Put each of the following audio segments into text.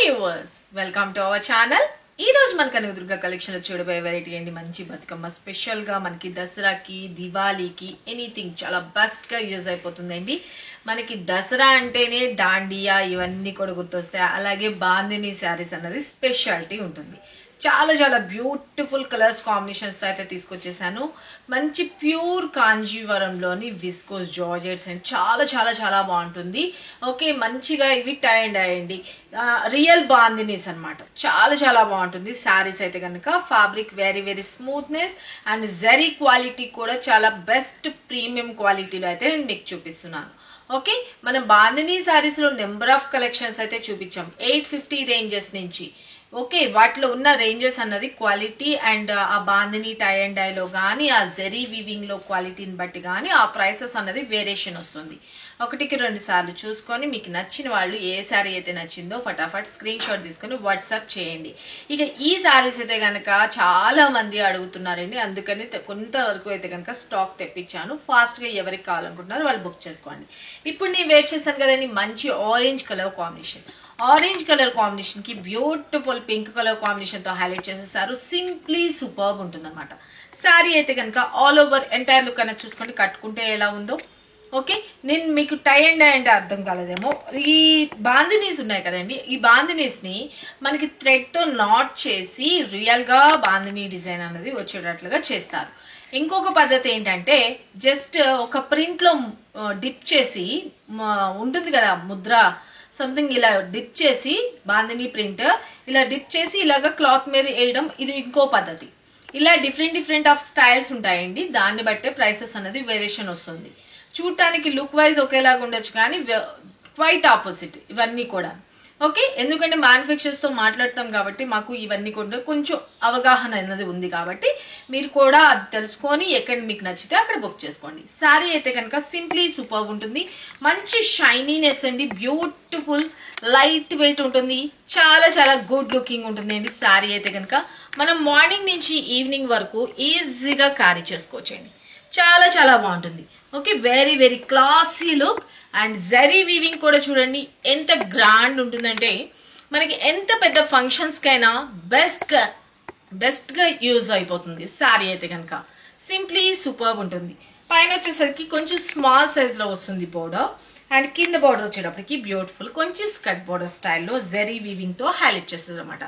Viewers welcome to our channel. ఈ రోజు మన కనకదుర్గ కలెక్షన్ లో చూడబోయే వెరైటీ ఏంటి, మంచి బతుకమ్మ స్పెషల్ గా మనకి దసరాకి దివాళీకి ఎనీథింగ్ చాలా బెస్ట్ గా యూజ్ అయిపోతుందండి. మనకి దసరా అంటేనే దాండియా ఇవన్నీ కూడా గుర్తొస్తాయి. అలాగే బాందిని శారీస్ అన్నది స్పెషాలిటీ ఉంటుంది. చాలా చాలా బ్యూటిఫుల్ కలర్స్ కాంబినేషన్స్ తో అయితే తీసుకొచ్చేసాను. మంచి ప్యూర్ కాంజీవరంలోని విస్కోస్ జార్జెట్స్ అండ్ చాలా చాలా చాలా బాగుంటుంది. ఓకే, మంచిగా ఇవి టై అండ్ అయ్యండి రియల్ బాందినీస్ అనమాట. చాలా చాలా బాగుంటుంది శారీస్ అయితే కనుక. Fabric very very smoothness and zari quality కూడా చాలా బెస్ట్ ప్రీమియం క్వాలిటీలో అయితే నేను మీకు చూపిస్తున్నాను. ఓకే, మనం బాందినీ శారీస్ లో నెంబర్ ఆఫ్ కలెక్షన్స్ అయితే చూపించాం 850 రేంజెస్ నుంచి. ఓకే, వాటిలో ఉన్న రేంజెస్ అన్నది క్వాలిటీ అండ్ ఆ బాందిని టై అండ్ డైలో కానీ ఆ జెరీ వీవింగ్ లో క్వాలిటీని బట్టి కానీ ఆ ప్రైసెస్ అన్నది వేరియేషన్ వస్తుంది. ఒకటికి 2 సార్లు చూసుకొని మీకు నచ్చిన వాళ్ళు ఏ శారీ అయితే నచ్చిందో ఫటాఫట్ స్క్రీన్ షాట్ తీసుకొని వాట్సాప్ చేయండి. ఇక ఈ శారీస్ అయితే కనుక చాలా మంది అడుగుతున్నారండి, అందుకని కొంతవరకు అయితే కనుక స్టాక్ తెప్పించాను. ఫాస్ట్ గా ఎవరికి కావాలనుకుంటున్నారో వాళ్ళు బుక్ చేసుకోండి. ఇప్పుడు నేను వెయిట్ చేస్తాను కదండి, మంచి orange colour combination. Orange colour combination కి బ్యూటిఫుల్ పింక్ కలర్ కాంబినేషన్ తో హైలైట్ చేసేసారు. సింప్లీ సూపర్బ్ ఉంటుంది అనమాట. శారీ అయితే కనుక ఆల్ ఓవర్ ఎంటైర్ లుక్ అనేది చూసుకుంటే కట్టుకుంటే ఎలా ఉందో. ఓకే, నేను మీకు టై అండ్ డై అంటే అర్థం కాలేదేమో. ఈ బాందినీస్ ఉన్నాయి కదండి, ఈ బాందినీస్ ని మనకి థ్రెడ్ తో నాట్ చేసి రియల్ గా బాందినీ డిజైన్ అనేది వచ్చేటట్లుగా చేస్తారు. ఇంకొక పద్ధతి ఏంటంటే జస్ట్ ఒక ప్రింట్ లో డిప్ చేసి ఉంటుంది కదా ముద్ర సంథింగ్, ఇలా డిప్ చేసి బాందినీ ప్రింట్ ఇలా డిప్ చేసి ఇలాగ క్లాత్ మీద వేయడం, ఇది ఇంకో పద్ధతి. ఇలా డిఫరెంట్ ఆఫ్ స్టైల్స్ ఉంటాయండి. దాన్ని బట్టే ప్రైసెస్ అనేది వేరియేషన్ వస్తుంది. చూడటానికి లుక్ వైజ్ ఒకేలాగా ఉండొచ్చు కానీ క్వైట్ ఆపోజిట్ ఇవన్నీ కూడా. ఓకే, ఎందుకంటే మ్యానుఫ్యాక్చర్స్ తో మాట్లాడతాం కాబట్టి మాకు ఇవన్నీ కూడా కొంచెం అవగాహన అనేది ఉంది కాబట్టి మీరు కూడా అది తెలుసుకొని ఎక్కడ మీకు నచ్చితే అక్కడ బుక్ చేసుకోండి. శారీ అయితే కనుక సింప్లీ సూపర్ ఉంటుంది. మంచి షైనీనెస్ అండి, బ్యూటిఫుల్ లైట్ వెయిట్ ఉంటుంది, చాలా చాలా గుడ్ లుకింగ్ ఉంటుంది అండి. శారీ అయితే కనుక మనం మార్నింగ్ నుంచి ఈవినింగ్ వరకు ఈజీగా క్యారీ చేసుకోవచ్చండి. చాలా చాలా బాగుంటుంది. Okay, very very classy look and zari weaving కూడా చూడండి ఎంత గ్రాండ్ ఉంటుందంటే మనకి ఎంత పెద్ద ఫంక్షన్స్ కైనా బెస్ట్ గా యూజ్ అయిపోతుంది. శారీ అయితే కనుక సింప్లీ సూపర్బ్ ఉంటుంది. పైన వచ్చేసరికి కొంచెం స్మాల్ సైజ్ లో వస్తుంది బోర్డర్ అండ్ కింద బోర్డర్ వచ్చేటప్పటికి బ్యూటిఫుల్ కొంచెం స్కర్ట్ బోర్డర్ స్టైల్లో జరీ వీవింగ్ తో హైలైట్ చేస్తుంది అనమాట.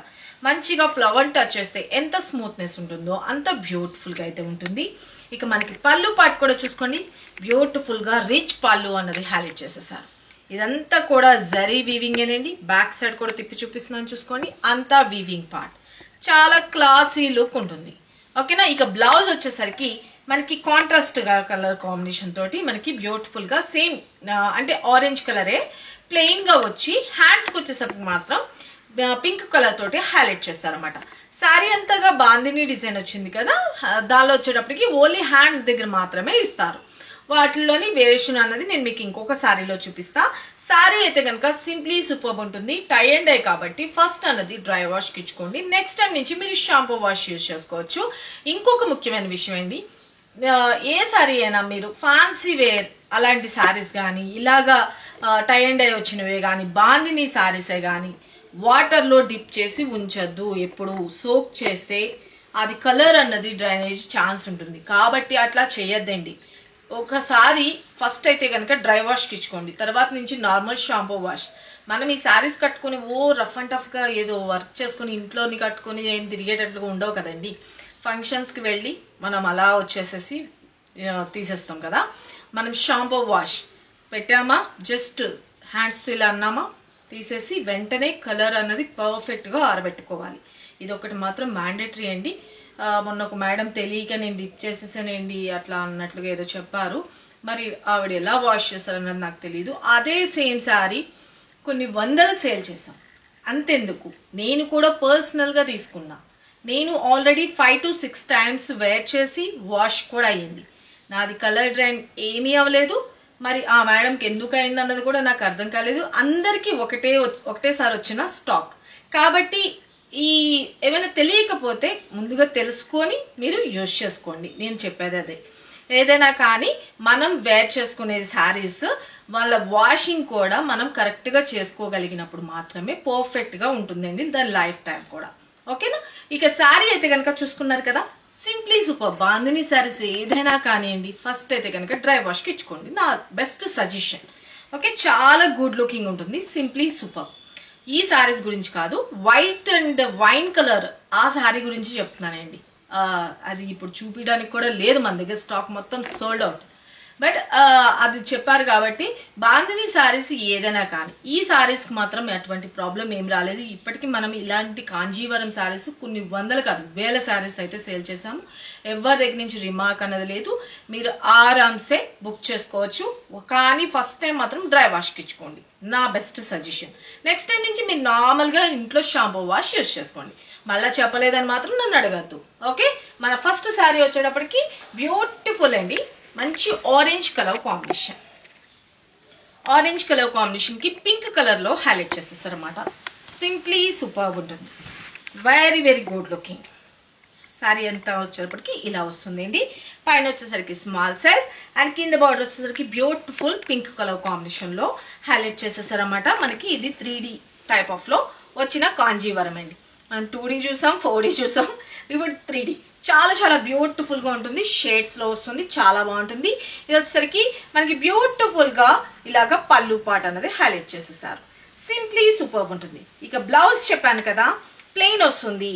మంచిగా ఫ్లవర్ టచ్ చేస్తే ఎంత స్మూత్నెస్ ఉంటుందో అంత బ్యూటిఫుల్ గా అయితే ఉంటుంది. ఇక మనకి పళ్ళు పార్ట్ కూడా చూసుకోండి, బ్యూటిఫుల్ గా రిచ్ పళ్ళు అన్నది హైలైట్ చేసేసారు. ఇదంతా కూడా జరీ వీవింగ్ ఏనండి. బ్యాక్ సైడ్ కూడా తిప్పి చూపిస్తున్నాను చూసుకోండి, అంతా వీవింగ్ పార్ట్. చాలా క్లాసీ లుక్ ఉంటుంది. ఓకేనా, ఇక బ్లౌజ్ వచ్చేసరికి మనకి కాంట్రాస్ట్ గా కలర్ కాంబినేషన్ తోటి మనకి బ్యూటిఫుల్ గా సేమ్ అంటే ఆరెంజ్ కలరే ప్లెయిన్ గా వచ్చి హ్యాండ్స్ కి వచ్చేసరికి మాత్రం పింక్ కలర్ తోటి హైలైట్ చేస్తారన్నమాట. శారీ అంతగా బాందినీ డిజైన్ వచ్చింది కదా, దానిలో వచ్చేటప్పటికి ఓన్లీ హ్యాండ్స్ దగ్గర మాత్రమే ఇస్తారు. వాటిలోని వేరియేషన్ అన్నది నేను మీకు ఇంకొక శారీలో చూపిస్తా. శారీ అయితే కనుక సింప్లీ సూపర్ ఉంటుంది. టై అండ్ డై కాబట్టి ఫస్ట్ అన్నది డ్రై వాష్ కి ఇచ్చుకోండి. నెక్స్ట్ టైం నుంచి మీరు షాంపూ వాష్ యూజ్ చేసుకోవచ్చు. ఇంకొక ముఖ్యమైన విషయం ఏంటి, ఏ శారీ అయినా మీరు ఫ్యాన్సీ వేర్ అలాంటి శారీస్ కానీ ఇలాగా టై అండ్ డై వచ్చినవే కానీ బాందినీ శారీసే కానీ వాటర్ లో డిప్ చేసి ఉంచద్దు. ఎప్పుడు సోక్ చేస్తే అది కలర్ అన్నది డ్రైనేజ్ ఛాన్స్ ఉంటుంది కాబట్టి అట్లా చేయొద్దండి. ఒకసారి ఫస్ట్ అయితే కనుక డ్రై వాష్ కి ఇచ్చుకోండి, తర్వాత నుంచి నార్మల్ షాంపూ వాష్. మనం ఈ శారీస్ కట్టుకుని రఫ్ అండ్ టఫ్ గా ఏదో వర్క్ చేసుకుని ఇంట్లోని కట్టుకుని ఏం తిరిగేటట్లుగా ఉండవు కదండి. ఫంక్షన్స్ కి వెళ్ళి మనం అలా వచ్చేసేసి తీసేస్తాం కదా. మనం షాంపూ వాష్ పెట్టామా, జస్ట్ హ్యాండ్స్ తో ఇలా అన్నామా, తీసేసి వెంటనే కలర్ అన్నది పర్ఫెక్ట్ గా ఆరబెట్టుకోవాలి. ఇది ఒకటి మాత్రం మ్యాండేటరీ అండి. మొన్న ఒక మేడం తెలియక నేను డిప్ చేసేసానండి అట్లా అన్నట్లుగా ఏదో చెప్పారు. మరి ఆవిడ ఎలా వాష్ చేస్తారన్నది నాకు తెలియదు. అదే సేమ్ శారీ కొన్ని 100 సేల్ చేసాం. అంతెందుకు, నేను కూడా పర్సనల్ గా తీసుకున్నా. నేను ఆల్రెడీ 5 to 6 టైమ్స్ వేర్ చేసి వాష్ కూడా అయ్యింది. నాది కలర్ డ్రైన్ ఏమీ అవ్వలేదు. మరి ఆ మేడంకి ఎందుకు అయింది అన్నది కూడా నాకు అర్థం కాలేదు. అందరికి ఒకటేసారి వచ్చిన స్టాక్ కాబట్టి ఈ ఏమైనా తెలియకపోతే ముందుగా తెలుసుకొని మీరు యూజ్ చేసుకోండి. నేను చెప్పేది అదే. ఏదైనా కానీ మనం వేర్ చేసుకునే శారీస్ వాళ్ళ వాషింగ్ కూడా మనం కరెక్ట్గా చేసుకోగలిగినప్పుడు మాత్రమే పర్ఫెక్ట్గా ఉంటుందండి దాని లైఫ్ టైం కూడా. ఓకేనా? ఇక శారీ అయితే కనుక చూసుకున్నారు కదా, సింప్లీ సూపర్. బాందిని శారీస్ ఏదైనా కానివ్వండి, ఫస్ట్ అయితే కనుక డ్రై వాష్కి ఇచ్చుకోండి, నా బెస్ట్ సజెషన్. ఓకే, చాలా గుడ్ లుకింగ్ ఉంటుంది, సింప్లీ సూపర్. ఈ శారీస్ గురించి కాదు, వైట్ అండ్ వైన్ కలర్ ఆ శారీ గురించి చెప్తున్నానండి. అది ఇప్పుడు చూపించడానికి కూడా లేదు మన దగ్గర, స్టాక్ మొత్తం సోల్డ్ అవుట్. బట్ అది చెప్పారు కాబట్టి బాందిని శారీస్ ఏదైనా కానీ ఈ శారీస్కి మాత్రం ఎటువంటి ప్రాబ్లం ఏం రాలేదు. ఇప్పటికీ మనం ఇలాంటి కాంజీవరం శారీస్ కొన్ని వందలు కాదు వేల శారీస్ అయితే సేల్ చేసాము. ఎవరి దగ్గర నుంచి రిమార్క్ అన్నది లేదు, మీరు ఆరామ్సే బుక్ చేసుకోవచ్చు. కానీ ఫస్ట్ టైం మాత్రం డ్రై వాష్కి ఇచ్చుకోండి, నా బెస్ట్ సజెషన్. నెక్స్ట్ టైం నుంచి మీరు నార్మల్గా ఇంట్లో షాంపూ వాష్ యూజ్ చేసుకోండి, మళ్ళీ చెప్పలేదని మాత్రం నన్ను అడగద్దు. ఓకే, మన ఫస్ట్ శారీ వచ్చేటప్పటికి బ్యూటిఫుల్ అండి, మంచి orange colour combination. Orange colour కాంబినేషన్కి పింక్ కలర్లో హైలైట్ చేసేస్తారు అనమాట. సింప్లీ సూపర్ ఉంటుంది, very very good looking. Sari అంతా వచ్చేటప్పటికి ఇలా వస్తుందండి. పైన వచ్చేసరికి స్మాల్ సైజ్ అండ్ కింద బార్డర్ వచ్చేసరికి బ్యూటిఫుల్ పింక్ కలర్ కాంబినేషన్లో హైలైట్ చేసేస్తారు అనమాట. మనకి ఇది 3D టైప్ ఆఫ్లో వచ్చిన కాంజీవరం అండి. మనం 2D చూసాం, 4D చూసాం, ఇప్పుడు 3D. చాలా చాలా బ్యూటిఫుల్గా ఉంటుంది, షేడ్స్లో వస్తుంది, చాలా బాగుంటుంది. ఇది వచ్చేసరికి మనకి బ్యూటిఫుల్గా ఇలాగ పళ్ళు పాట అనేది హైలైట్ చేసేసారు, సింప్లీ సూపర్ ఉంటుంది. ఇక బ్లౌజ్ చెప్పాను కదా, ప్లెయిన్ వస్తుంది.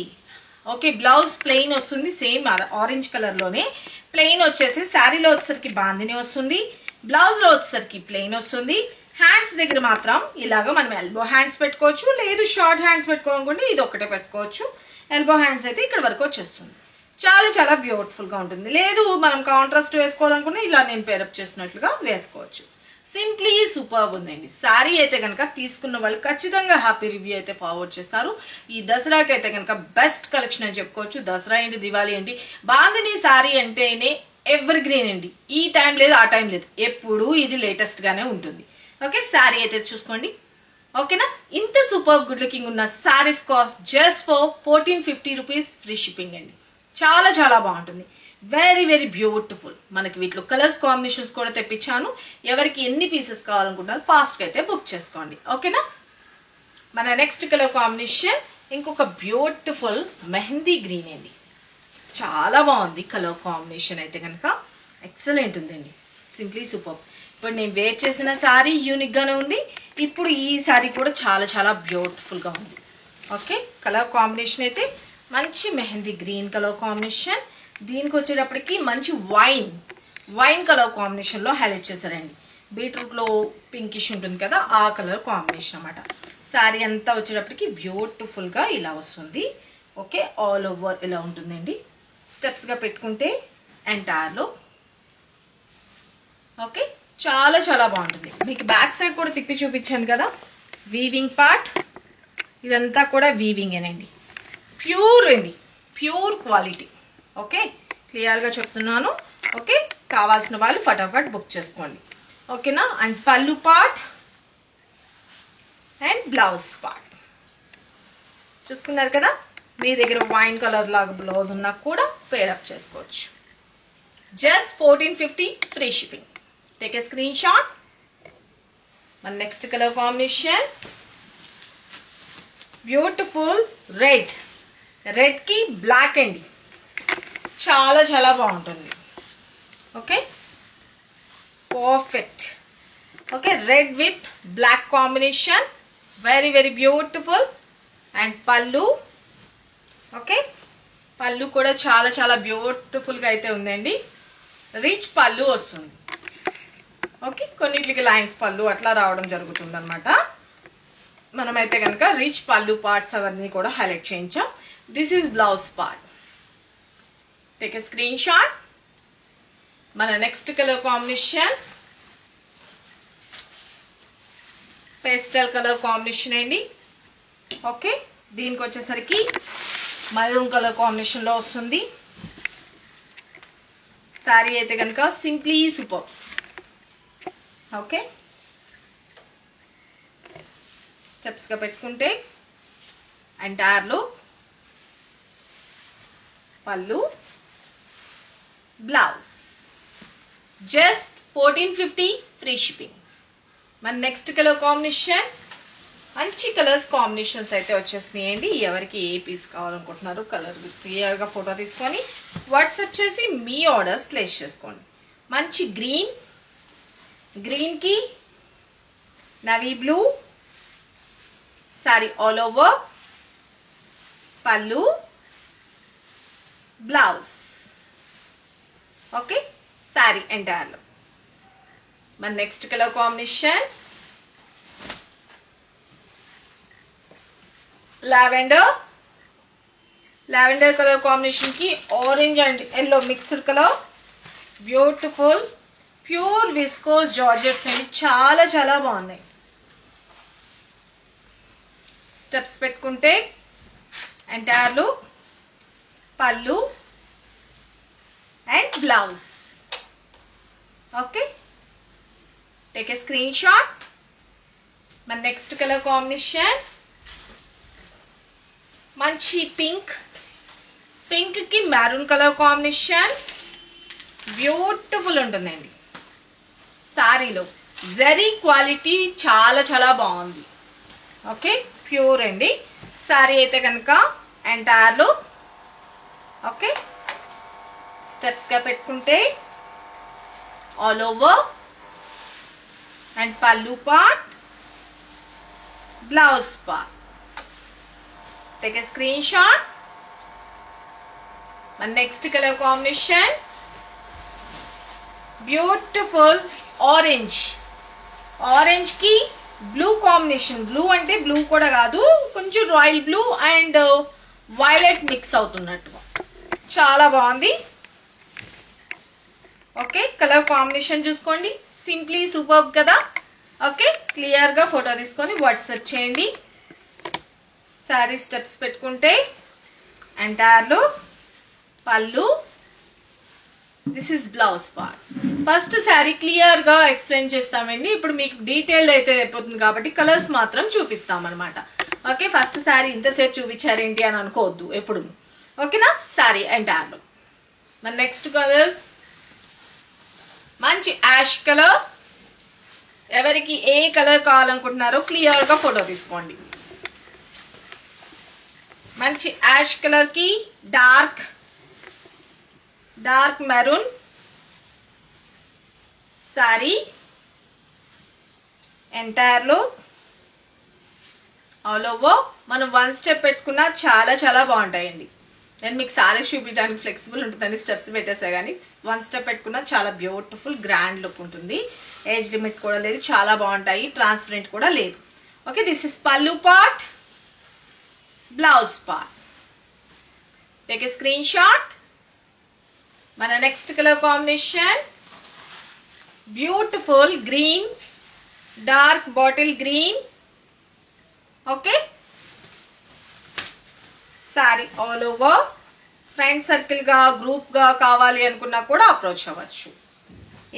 ఓకే, బ్లౌజ్ ప్లెయిన్ వస్తుంది, సేమ్ ఆరెంజ్ కలర్లోనే ప్లెయిన్ వచ్చేసి శారీలో వచ్చేసరికి బాందిని వస్తుంది, బ్లౌజ్లో వచ్చేసరికి ప్లెయిన్ వస్తుంది. హ్యాండ్స్ దగ్గర మాత్రం ఇలాగ మనం ఎల్బో హ్యాండ్స్ పెట్టుకోవచ్చు, లేదు షార్ట్ హ్యాండ్స్ పెట్టుకోవాలనుకుంటే ఇది ఒకటే పెట్టుకోవచ్చు. ఎల్బో హ్యాండ్స్ అయితే ఇక్కడ వరకు వచ్చేస్తుంది, చాలా చాలా బ్యూటిఫుల్గా ఉంటుంది. లేదు మనం కాంట్రాస్ట్ వేసుకోవాలనుకుంటే ఇలా నేను పేరప్ చేసినట్లుగా వేసుకోవచ్చు. సింప్లీ సూపర్ ఉందండి. శారీ అయితే కనుక తీసుకున్న వాళ్ళు ఖచ్చితంగా హ్యాపీ రివ్యూ అయితే ఫార్వర్డ్ చేస్తారు. ఈ దసరాకి అయితే కనుక బెస్ట్ కలెక్షన్ అని చెప్పుకోవచ్చు. దసరా ఏంటి, దివాళీ ఏంటి, బాందిని శారీ అంటేనే ఎవర్ గ్రీన్ అండి. ఈ టైం లేదు ఆ టైం లేదు, ఎప్పుడు ఇది లేటెస్ట్ గానే ఉంటుంది. ఓకే, శారీ అయితే చూసుకోండి. ఓకేనా, ఇంత సూపర్ గుడ్ లుకింగ్ ఉన్న saris cost just for 1450 rupees, free shipping అండి. చాలా చాలా బాగుంటుంది, వెరీ వెరీ బ్యూటిఫుల్. మనకి వీటిలో కలర్స్ కాంబినేషన్స్ కూడా తెప్పించాను. ఎవరికి ఎన్ని పీసెస్ కావాలనుకుంటారో ఫాస్ట్గా అయితే బుక్ చేసుకోండి. ఓకేనా, మన నెక్స్ట్ కలర్ కాంబినేషన్ ఇంకొక బ్యూటిఫుల్ మెహందీ గ్రీన్ అండి. చాలా బాగుంది కలర్ కాంబినేషన్ అయితే కనుక, ఎక్సలెంట్ ఉందండి, సింప్లీ సూపర్. ఇప్పుడు నేను వేర్ చేసిన శారీ యూనిక్గానే ఉంది, ఇప్పుడు ఈ శారీ కూడా చాలా చాలా బ్యూటిఫుల్గా ఉంది. ఓకే, కలర్ కాంబినేషన్ అయితే మంచి మెహందీ గ్రీన్ కలర్ కాంబినేషన్, దీనికి వచ్చేటప్పటికి మంచి వైన్ కలర్ కాంబినేషన్లో హైలైట్ చేశారండి. బీట్రూట్లో పింకిష్ ఉంటుంది కదా, ఆ కలర్ కాంబినేషన్ అన్నమాట. శారీ అంతా వచ్చేటప్పటికి బ్యూటిఫుల్గా ఇలా వస్తుంది. ఓకే, ఆల్ ఓవర్ ఇలా ఉంటుందండి, స్టెప్స్గా పెట్టుకుంటే ఎంటైర్లో. ఓకే, చాలా చాలా బాగుంటుంది. మీకు బ్యాక్ సైడ్ కూడా తిప్పి చూపించాను కదా, వీవింగ్ పార్ట్ ఇదంతా కూడా వీవింగేనండి, ప్యూర్ అండి, ప్యూర్ క్వాలిటీ. ఓకే, క్లియర్గా చెప్తున్నాను. ఓకే, కావాల్సిన వాళ్ళు ఫటాఫట్ బుక్ చేసుకోండి. ఓకేనా, అండ్ పళ్ళు పార్ట్ అండ్ బ్లౌజ్ పార్ట్ చూసుకున్నారు కదా. మీ దగ్గర వైన్ కలర్ లాగా బ్లౌజ్ ఉన్నా కూడా పేరప్ చేసుకోవచ్చు. Just 1450, free shipping. Take a screen shot. మన next colour combination beautiful red కి బ్లాక్ అండి, చాలా చాలా బాగుంటుంది. Okay, perfect. Okay, red with black combination, very very beautiful. And pallu. Okay, pallu కూడా చాలా చాలా బ్యూటిఫుల్గా అయితే ఉందండి, రిచ్ పళ్ళు వస్తుంది. ఓకే, కొన్నిటికి లైన్స్ పళ్ళు అట్లా రావడం జరుగుతుంది అనమాట. మనమైతే కనుక రిచ్ పళ్ళు పార్ట్స్ అవన్నీ కూడా హైలైట్ చేయించాం. This is blouse part. Take a screen shot. మన next colour combination pastel colour combination అండి. ఓకే, దీనికి వచ్చేసరికి మరూన్ కలర్ కాంబినేషన్లో వస్తుంది. శారీ అయితే కనుక సింప్లీ సూపర్. ఓకే, స్టెప్స్గా పెట్టుకుంటే ఎంటైర్లో pallu, blouse. Just 1450, free shipping. మన నెక్స్ట్ కలర్ కాంబినేషన్ మంచి కలర్స్ కాంబినేషన్స్ అయితే వచ్చేసినాయండి. ఎవరికి ఏ పీస్ కావాలనుకుంటున్నారు కలర్ క్లియర్గా ఫోటో తీసుకొని వాట్సాప్ చేసి మీ ఆర్డర్స్ ప్లేస్ చేసుకోండి. మంచి గ్రీన్కి navy blue sari all over, pallu, blouse. Okay, sari ఎంటైర్లో. మన next colour combination lavender colour combination కి orange and yellow mixed colour. Beautiful pure viscose georgettes అండి, చాలా చాలా బాగున్నాయి. స్టెప్స్ పెట్టుకుంటే ఎంటైర్ లుక్, పళ్ళు and blouse. Okay, take a screen shot. మన నెక్స్ట్ కలర్ కాంబినేషన్ మంచి పింక్ కి మెరూన్ కలర్ కాంబినేషన్. బ్యూటిఫుల్ ఉంటుందండి. సారీలో జరీ క్వాలిటీ చాలా చాలా బాగుంది. ఓకే, ప్యూర్ అండి. సారీ అయితే కనుక ఎంటైర్ లుక్. ఓకే, స్టెప్స్గా పెట్టుకుంటే ఆల్ ఓవర్ అండ్ పళ్ళు part, blouse part. Take a screenshot. My next color combination beautiful orange ki blue combination. Blue ante blue kuda kaadu, konచెం royal blue and violet mix అవుతున్నట్టుగా చాలా బాగుంది. Okay, colour combination చూసుకోండి, simply superb కదా. Okay, clear గా photo తీసుకొని WhatsApp చేయండి. Sorry steps పెట్టుకుంటే entire look, పళ్ళు, this is blouse part. First sorry clear గా ఎక్స్ప్లెయిన్ చేస్తామండి. ఇప్పుడు మీకు డీటెయిల్డ్ అయితే అయిపోతుంది కాబట్టి కలర్స్ మాత్రం చూపిస్తాం అనమాట. ఓకే, ఫస్ట్ సారీ ఇంతసేపు చూపించారేంటి అని అనుకోవద్దు ఎప్పుడు. ఓకేనా, సారీ ఎంటైర్ లుక్. మన నెక్స్ట్ కలర్ మంచి యాష్ కలర్. ఎవరికి ఏ కలర్ కావాలనుకుంటున్నారో క్లియర్ గా ఫోటో తీసుకోండి. మంచి యాష్ కలర్ కి డార్క్ మెరూన్ సారీ ఎంటైర్ లో ఆల్ ఓవర్. మనం వన్ స్టెప్ పెట్టుకున్నా చాలా చాలా బాగుంటాయండి. నేను మీకు సారీస్ చూపించడానికి ఫ్లెక్సిబుల్ ఉంటుందని స్టెప్స్ పెట్టేసా, కానీ వన్ స్టెప్ పెట్టుకున్నా చాలా బ్యూటిఫుల్ గ్రాండ్ లుక్ ఉంటుంది. ఏజ్ లిమిట్ కూడా లేదు, చాలా బాగుంటాయి. ట్రాన్స్పరెంట్ కూడా లేదు. Okay, this is pallu part, blouse part. Take a screen shot. మన next colour combination beautiful green, dark bottle green. Okay, sari all over. Friend circle గా గ్రూప్ గా కావాలి అనుకున్నా కూడా అప్రోచ్ అవ్వచ్చు.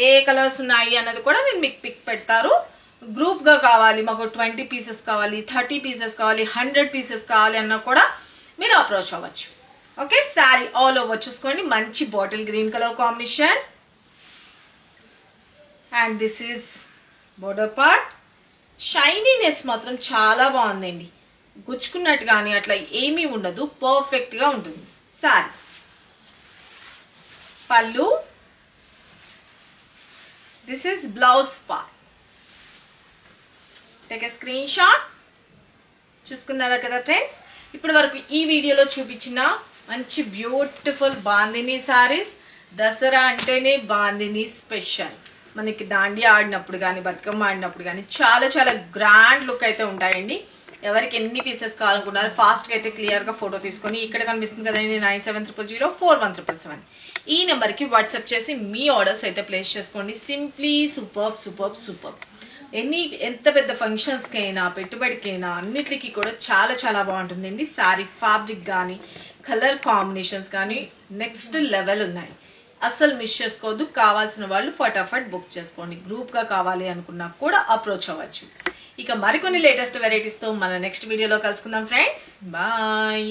ఏ కలర్స్ ఉన్నాయి అన్నది కూడా నేను మీకు పిక్ పెడతారు. గ్రూప్ గా కావాలి, మాకు 20 పీసెస్ కావాలి, 30 పీసెస్ కావాలి, 100 పీసెస్ కావాలి అన్నా కూడా మీరు అప్రోచ్ అవ్వచ్చు. ఓకే, సారీ ఆల్ ఓవర్ చూసుకోండి. మంచి bottle green colour combination and this is border part. Shininess మాత్రం చాలా బాగుందండి. గుచ్చుకున్నట్టు కానీ అట్లా ఏమీ ఉండదు, పర్ఫెక్ట్ గా ఉంటుంది. Sari, pallu, this is blouse part. Take a screen shot. చూసుకున్నారా కదా ఫ్రెండ్స్, ఇప్పటి వరకు ఈ వీడియోలో చూపించిన మంచి బ్యూటిఫుల్ బాందిని సారీస్. దసరా అంటేనే బాందిని స్పెషల్. మనకి దాండియా ఆడినప్పుడు కానీ బతుకమ్మ ఆడినప్పుడు కానీ చాలా చాలా గ్రాండ్ లుక్ అయితే ఉంటాయండి. ఎవరికి ఎన్ని పీసెస్ కావాలనుకున్నారు ఫాస్ట్గా అయితే క్లియర్గా ఫోటో తీసుకొని ఇక్కడ కనిపిస్తుంది కదండి 97004177 ఈ నెంబర్కి వాట్సాప్ చేసి మీ ఆర్డర్స్ అయితే ప్లేస్ చేసుకోండి. Simply superb superb superb. ఎంత పెద్ద ఫంక్షన్స్కి అయినా పెట్టుబడికైనా అన్నిటికీ కూడా చాలా చాలా బాగుంటుందండి. శారీ ఫ్యాబ్రిక్ కానీ కలర్ కాంబినేషన్స్ కానీ నెక్స్ట్ లెవెల్ ఉన్నాయి. అస్సలు మిస్ చేసుకోవద్దు. కావాల్సిన వాళ్ళు ఫటాఫట్ బుక్ చేసుకోండి. గ్రూప్గా కావాలి అనుకున్నా కూడా అప్రోచ్ అవ్వచ్చు. ఇక మరికొన్ని లేటెస్ట్ వెరైటీస్తో మన నెక్స్ట్ వీడియోలో కలుసుకుందాం ఫ్రెండ్స్. బాయ్.